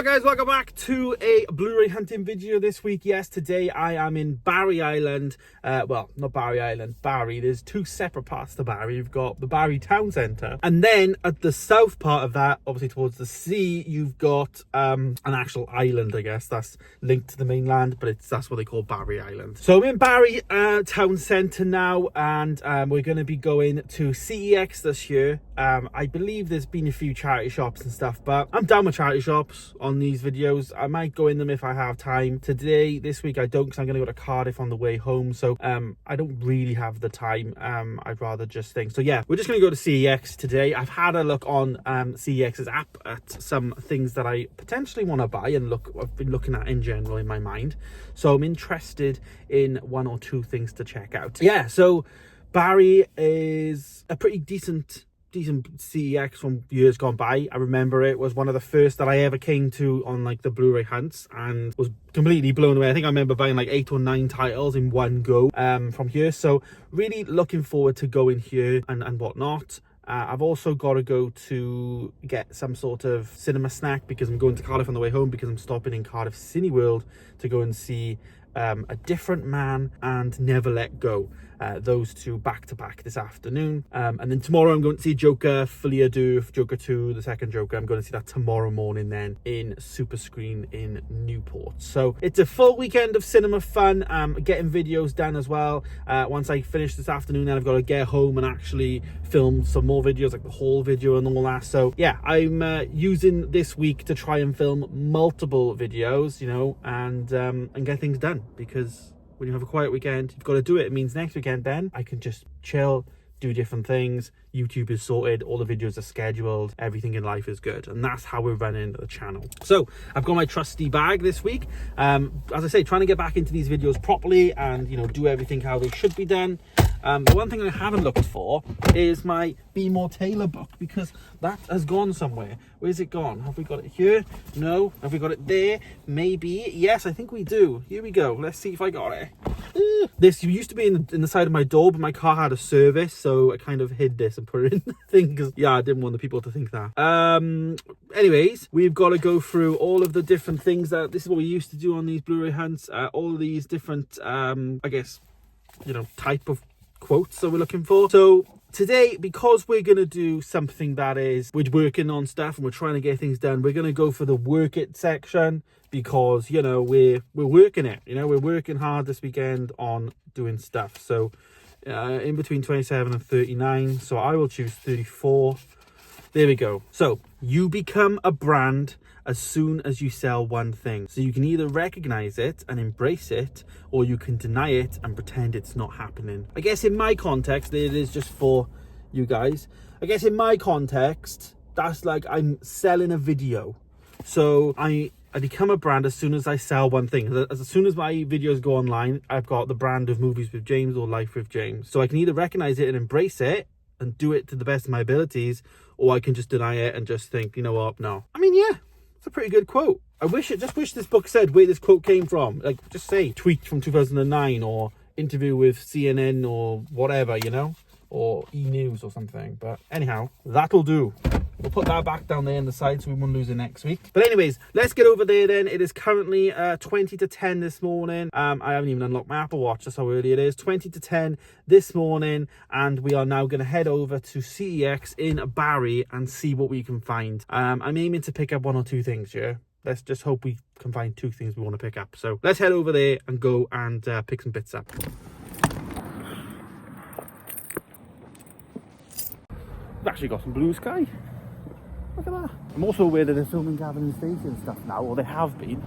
Alright guys, welcome back to a Blu-ray hunting video this week. Yes, today I am in Barry Island. Well, not Barry Island, Barry. There's two separate parts to Barry. You've got the Barry Town Centre. And then at the south part of that, obviously towards the sea, you've got an actual island, I guess. That's linked to the mainland, but that's what they call Barry Island. So I'm in Barry Town Centre now, and we're going to be going to CEX this year. I believe there's been a few charity shops and stuff, but I'm down with charity shops on these videos. I might go in them if I have time. This week I don't, because I'm going to go to Cardiff on the way home, so I don't really have the time. I'd rather just think. So yeah, we're just going to go to CEX today. I've had a look on CEX's app at some things that I potentially want to buy and I've been looking at in general in my mind. So I'm interested in one or two things to check out. Yeah, so Barry is a pretty decent CEX from years gone by. I remember it was one of the first that I ever came to on like the Blu-ray hunts and was completely blown away. I think I remember buying like 8 or 9 titles in one go from here. So really looking forward to going here and whatnot. I've also got to go to get some sort of cinema snack because I'm going to Cardiff on the way home, because I'm stopping in Cardiff Cineworld to go and see A Different Man and Never Let Go. Those two back to back this afternoon, and then tomorrow I'm going to see Joker Folie à Deux, Joker 2, the second Joker. I'm going to see that tomorrow morning then in Super Screen in Newport. So it's a full weekend of cinema fun. Getting videos done as well. Once I finish this afternoon, then I've got to get home and actually film some more videos, like the haul video and all that. So yeah, I'm using this week to try and film multiple videos, you know, and get things done, because when you have a quiet weekend, you've got to do it. It means next weekend then I can just chill, do different things. YouTube is sorted, all the videos are scheduled, everything in life is good, and that's how we're running the channel. So I've got my trusty bag this week. As I say, trying to get back into these videos properly and, you know, do everything how they should be done. The one thing I haven't looked for is my Be More Taylor book, because that has gone somewhere. Where's it gone? Have we got it here? No. Have we got it there? Maybe. Yes, I think we do. Here we go. Let's see if I got it. This used to be in the side of my door, but my car had a service, so I kind of hid this and put it in the thing, because yeah, I didn't want the people to think that. Anyways, we've got to go through all of the different things that this is what we used to do on these Blu-ray hunts. All of these different I guess, you know, type of quotes that we're looking for. So today, because we're going to do something that is, we're working on stuff and we're trying to get things done, we're going to go for the work it section, because, you know, we're working it, you know, we're working hard this weekend on doing stuff. So in between 27 and 39, so I will choose 34. There we go. So you become a brand as soon as you sell one thing. So you can either recognize it and embrace it, or you can deny it and pretend it's not happening. I guess in my context, it is just for you guys. I guess in my context, that's like I'm selling a video. So I become a brand as soon as I sell one thing. As soon as my videos go online, I've got the brand of Movies with James or Life with James. So I can either recognize it and embrace it and do it to the best of my abilities, or I can just deny it and just think, you know what, no. I mean, yeah. It's a pretty good quote. I just wish this book said where this quote came from. Like, just say tweet from 2009 or interview with CNN or whatever, you know, or E-News or something. But anyhow, that'll do. We'll put that back down there in the side so we won't lose it next week. But anyways, let's get over there then. It is currently 20 to 10 this morning. I haven't even unlocked my Apple Watch. That's how early it is. 20 to 10 this morning. And we are now going to head over to CEX in Barry and see what we can find. I'm aiming to pick up 1 or 2 things, yeah? Let's just hope we can find 2 things we want to pick up. So let's head over there and go and pick some bits up. We've actually got some blue sky. Look at that. I'm also aware that they're filming Gavin Station stuff now, or they have been.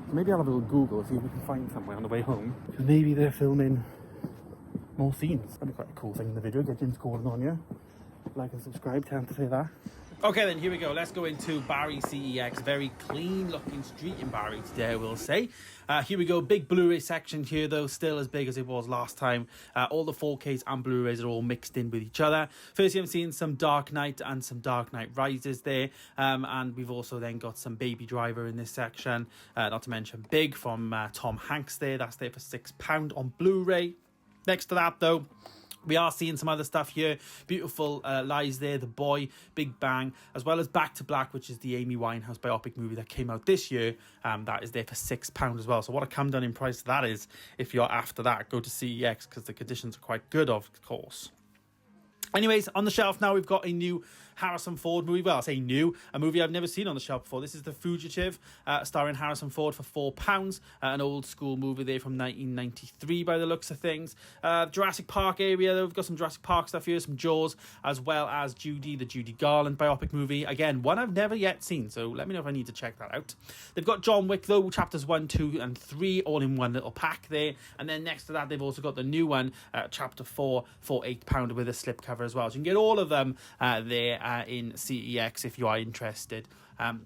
So maybe I'll have a little Google, see if we can find somewhere on the way home. Because maybe they're filming more scenes. That'd be quite a cool thing in the video. Get James Corden on you. Like and subscribe, tell him to say that. Okay then, here we go. Let's go into Barry CEX. Very clean looking street in Barry today, I will say. Here we go. Big Blu-ray section here though, still as big as it was last time. All the 4Ks and Blu-rays are all mixed in with each other. Firstly, I'm seeing some Dark Knight and some Dark Knight Rises there. And we've also then got some Baby Driver in this section. Not to mention Big from Tom Hanks there. That's there for £6 on Blu-ray. Next to that though, We are seeing some other stuff here. Beautiful Lies there, The Boy, Big Bang, as well as Back to Black, which is the Amy Winehouse biopic movie that came out this year. That is there for £6 as well. So what a come down in price that is. If you're after that, go to CEX because the conditions are quite good, of course. Anyways, on the shelf now, we've got a new Harrison Ford movie. Well, I say new, a movie I've never seen on the shelf before. This is The Fugitive, starring Harrison Ford for £4. An old school movie there from 1993 by the looks of things. Jurassic Park area, though. We've got some Jurassic Park stuff here, some Jaws, as well as Judy, the Judy Garland biopic movie. Again, one I've never yet seen, so let me know if I need to check that out. They've got John Wick, though, chapters 1, 2, and 3, all in one little pack there. And then next to that, they've also got the new one, chapter 4, for £8 with a slipcover as well. So you can get all of them there in CEX if you are interested.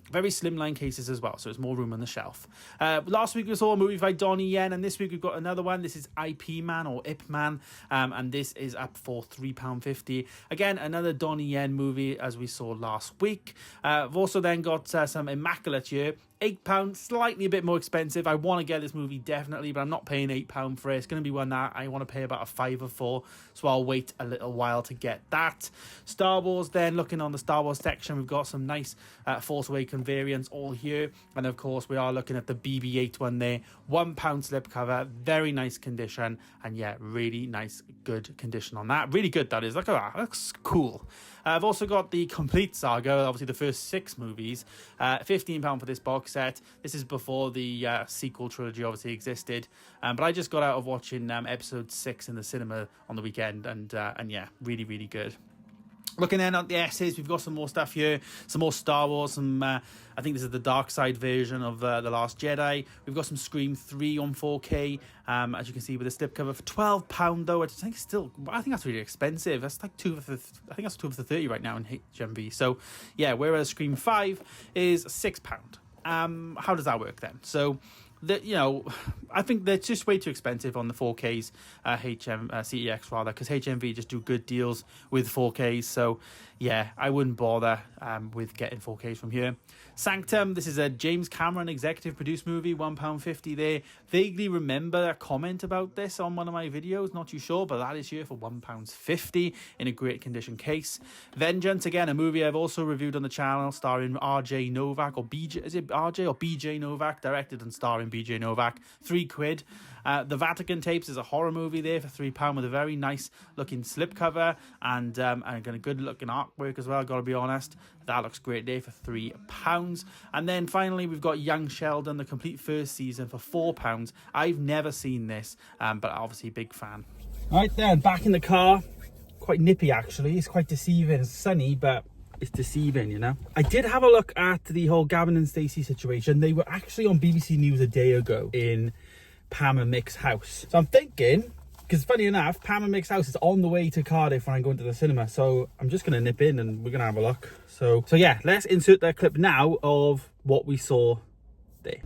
Very slimline cases as well, so there's more room on the shelf. Last week we saw a movie by Donnie Yen, and this week we've got another one. This is IP Man or Ip Man, and this is up for £3.50. Again, another Donnie Yen movie as we saw last week. I've also then got some Immaculate here. £8, slightly a bit more expensive. I want to get this movie definitely, but I'm not paying £8 for it. It's going to be one that I want to pay about a £5 for, so I'll wait a little while to get that. Star Wars then, looking on the Star Wars section, we've got some nice Force Awakens variants all here, and of course we are looking at the BB-8 one there. £1 slipcover, very nice condition, and yeah, really nice, good condition on that. Really good, that is. Look at that, looks cool. I've also got the complete saga, obviously the first 6 movies. £15 for this box set. This is before the sequel trilogy obviously existed. But I just got out of watching episode 6 in the cinema on the weekend, and yeah, really, really good. Looking then at the S's, we've got some more stuff here, some more Star Wars, some I think this is the dark side version of The Last Jedi. We've got some Scream 3 on 4K, as you can see with a slipcover for £12 though. I think that's really expensive. That's like I think that's 2 for 30 right now in HMV. So yeah, whereas Scream 5 is £6. How does that work then? So I think they're just way too expensive on the 4Ks, CEX rather, because HMV just do good deals with 4Ks. So yeah, I wouldn't bother with getting 4Ks from here. Sanctum, this is a James Cameron executive produced movie, £1.50 there. Vaguely remember a comment about this on one of my videos, not too sure, but that is here for £1.50 in a great condition case. Vengeance, again, a movie I've also reviewed on the channel, starring RJ Novak, or BJ, is it RJ or BJ Novak? Directed and starring BJ Novak, £3. The Vatican Tapes is a horror movie there for £3 with a very nice looking slipcover and a good looking artwork as well, gotta be honest. That looks great there for £3. And then finally we've got Young Sheldon, the complete first season for £4. I've never seen this, but obviously big fan. Right then, back in the car. Quite nippy actually, it's quite deceiving. It's sunny, but it's deceiving, you know. I did have a look at the whole Gavin and Stacey situation. They were actually on BBC News a day ago in Pam and Mick's house. So I'm thinking, because funny enough, Pam and Mick's house is on the way to Cardiff when I go into the cinema. So I'm just going to nip in and we're going to have a look. So yeah, let's insert that clip now of what we saw there.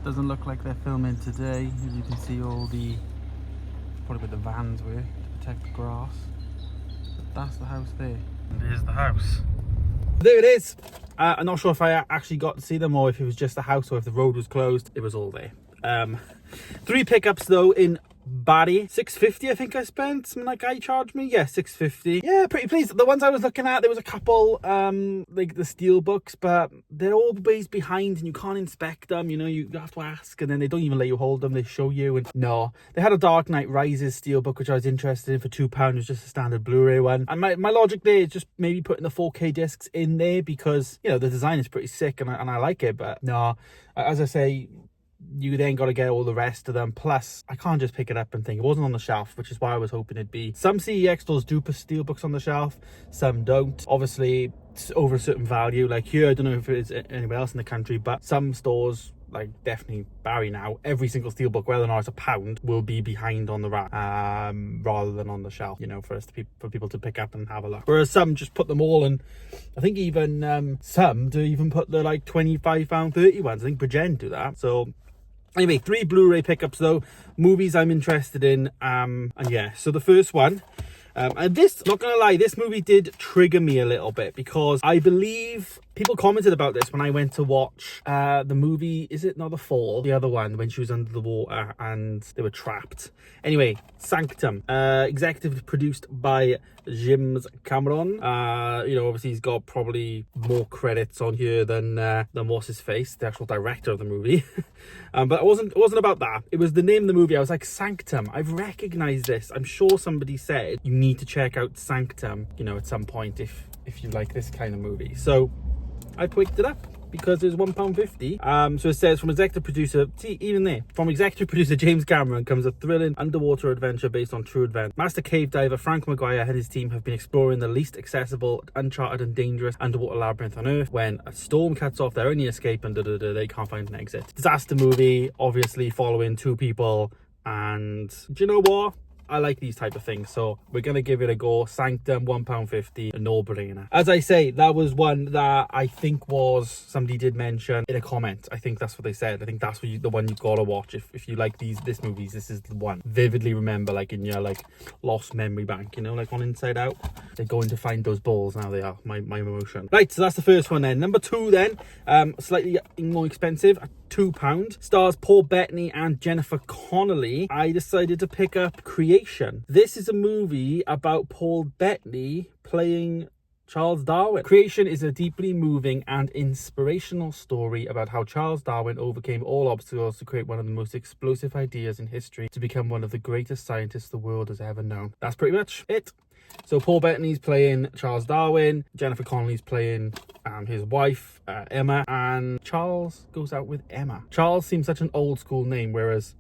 Doesn't look like they're filming today. As you can see, all the, probably where the vans were to protect the grass. But that's the house there. And there's the house. There it is. I'm not sure if I actually got to see them or if it was just the house or if the road was closed. It was all there. 3 pickups though in Barry. £6.50 I think I spent. Something like guy charged me. Yeah, £6.50. Yeah, pretty pleased. The ones I was looking at, there was a couple like the steel books, but they're always behind and you can't inspect them. You know, you have to ask, and then they don't even let you hold them. They show you. And no, they had a Dark Knight Rises steel book which I was interested in for £2. It was just a standard Blu-ray one. And my logic there is just maybe putting the 4K discs in there because, you know, the design is pretty sick and I like it. But no, as I say, you then got to get all the rest of them. Plus, I can't just pick it up and think it wasn't on the shelf, which is why I was hoping it'd be. Some CEX stores do put steelbooks on the shelf, some don't. Obviously, it's over a certain value. Like here, I don't know if it's anywhere else in the country, but some stores, like definitely Barry now, every single steelbook, whether or not it's £1, will be behind on the rack rather than on the shelf, you know, for people to pick up and have a look. Whereas some just put them all, and I think even some do even put the like £25, 30 ones. I think Bridgen do that. So anyway, 3 Blu-ray pickups though, movies I'm interested in, and yeah, so the first one And this, not gonna lie, this movie did trigger me a little bit, because I believe people commented about this when I went to watch the movie, is it not The Fall? The other one, when she was under the water and they were trapped. Anyway, Sanctum, executive produced by James Cameron. You know, obviously he's got probably more credits on here than what's his face, the actual director of the movie. But it wasn't about that. It was the name of the movie. I was like, Sanctum, I've recognized this. I'm sure somebody said you need to check out Sanctum, you know, at some point if you like this kind of movie. So I picked it up because it was £1.50. So it says, from executive producer, see, even there, from executive producer James Cameron comes a thrilling underwater adventure based on true events. Master cave diver Frank Maguire and his team have been exploring the least accessible, uncharted and dangerous underwater labyrinth on Earth when a storm cuts off their only escape and they can't find an exit. Disaster movie, obviously following two people, and do you know what? I like these type of things, so we're gonna give it a go. Sanctum, £1.50, a no-brainer. As I say, that was one that I think was, somebody did mention in a comment. I think that's what they said. I think that's what the one you gotta watch if you like this movies. This is the one. Vividly remember, like in your like lost memory bank, you know, like on Inside Out. They're going to find those balls. Now they are my emotion. Right, so that's the first one then. Number two then, slightly more expensive. £2, stars Paul Bettany and Jennifer Connelly. I decided to pick up Creation. This is a movie about Paul Bettany playing Charles Darwin. Creation is a deeply moving and inspirational story about how Charles Darwin overcame all obstacles to create one of the most explosive ideas in history to become one of the greatest scientists the world has ever known. That's pretty much it. So Paul Bettany's playing Charles Darwin, Jennifer Connelly's playing his wife, Emma, and Charles goes out with Emma. Charles seems such an old school name, whereas,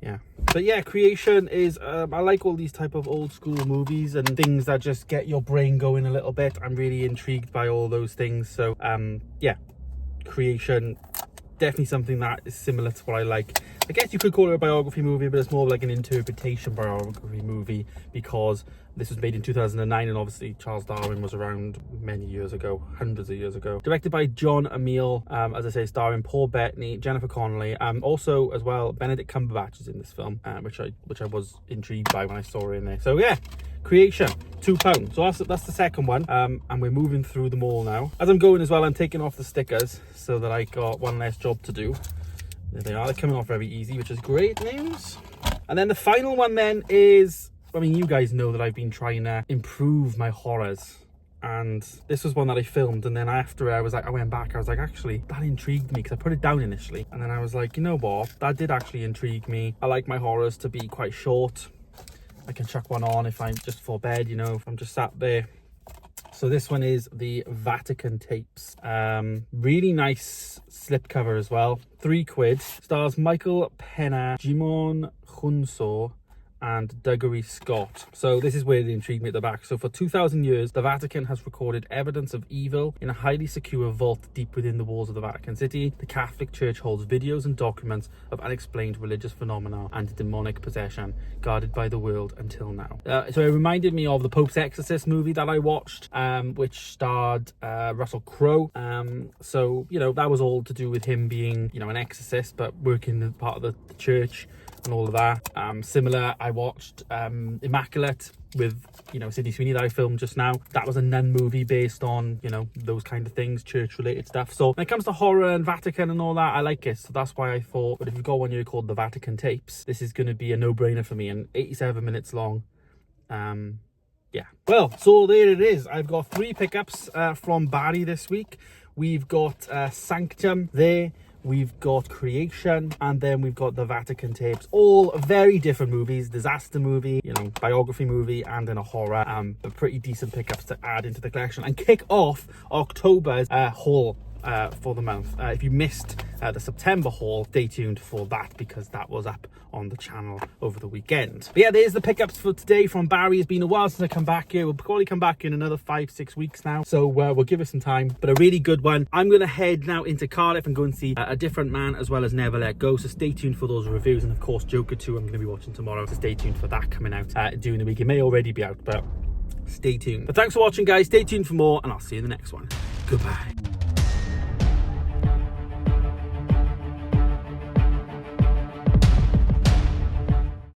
yeah. But yeah, Creation is, I like all these type of old school movies and things that just get your brain going a little bit. I'm really intrigued by all those things. So yeah, Creation, definitely something that is similar to what I like. I guess you could call it a biography movie, but it's more like an interpretation biography movie, because this was made in 2009, and obviously Charles Darwin was around many years ago, hundreds of years ago. Directed by John Emile, as I say, starring Paul Bettany, Jennifer Connelly, also as well Benedict Cumberbatch is in this film, which I was intrigued by when I saw it in there. So yeah, Creation, £2. So that's the second one, and we're moving through them all now. As I'm going as well, I'm taking off the stickers so that I got one less job to do. There they are. They're coming off very easy, which is great news. And then the final one then is, I mean, you guys know that I've been trying to improve my horrors, and this was one that I filmed, and then after I went back, I was like, actually, that intrigued me, because I put it down initially, and then I was like, you know what, that did actually intrigue me. I like my horrors to be quite short. I can chuck one on if I'm just for bed, you know, if I'm just sat there. So this one is the Vatican Tapes. Really nice slipcover as well. £3. Stars Michael Pena, Jimon Hunso, and Dougary Scott. So this is where they intrigue me at the back. So for 2,000 years, the Vatican has recorded evidence of evil in a highly secure vault deep within the walls of the Vatican City. The Catholic Church holds videos and documents of unexplained religious phenomena and demonic possession guarded by the world until now. So it reminded me of the Pope's Exorcist movie that I watched, which starred Russell Crowe. So, you know, that was all to do with him being, you know, an exorcist, but working as part of the church and all of that. Similar, I watched Immaculate with, you know, Sydney Sweeney that I filmed just now. That was a nun movie based on, you know, those kind of things, church related stuff. So when it comes to horror and Vatican and all that, I like it. So that's why I thought, but if you've got one here called the Vatican Tapes, this is going to be a no-brainer for me, and 87 minutes long. Yeah, well, so there it is. I've got 3 pickups from Barry this week. We've got Sanctum there. We've got Creation, and then we've got the Vatican Tapes. All very different movies. Disaster movie, you know, biography movie, and then a horror. But pretty decent pickups to add into the collection and kick off October's haul for the month. If you missed the September haul, stay tuned for that, because that was up on the channel over the weekend. But yeah, there's the pickups for today from Barry. It's been a while since I come back here. We'll probably come back in another 5-6 weeks now, so we'll give it some time, but a really good one. I'm gonna head now into Cardiff and go and see A Different Man as well as Never Let Go, so stay tuned for those reviews. And of course Joker 2 I'm gonna be watching tomorrow, so stay tuned for that coming out during the week. It may already be out, but stay tuned. But thanks for watching, guys. Stay tuned for more, and I'll see you in the next one. Goodbye.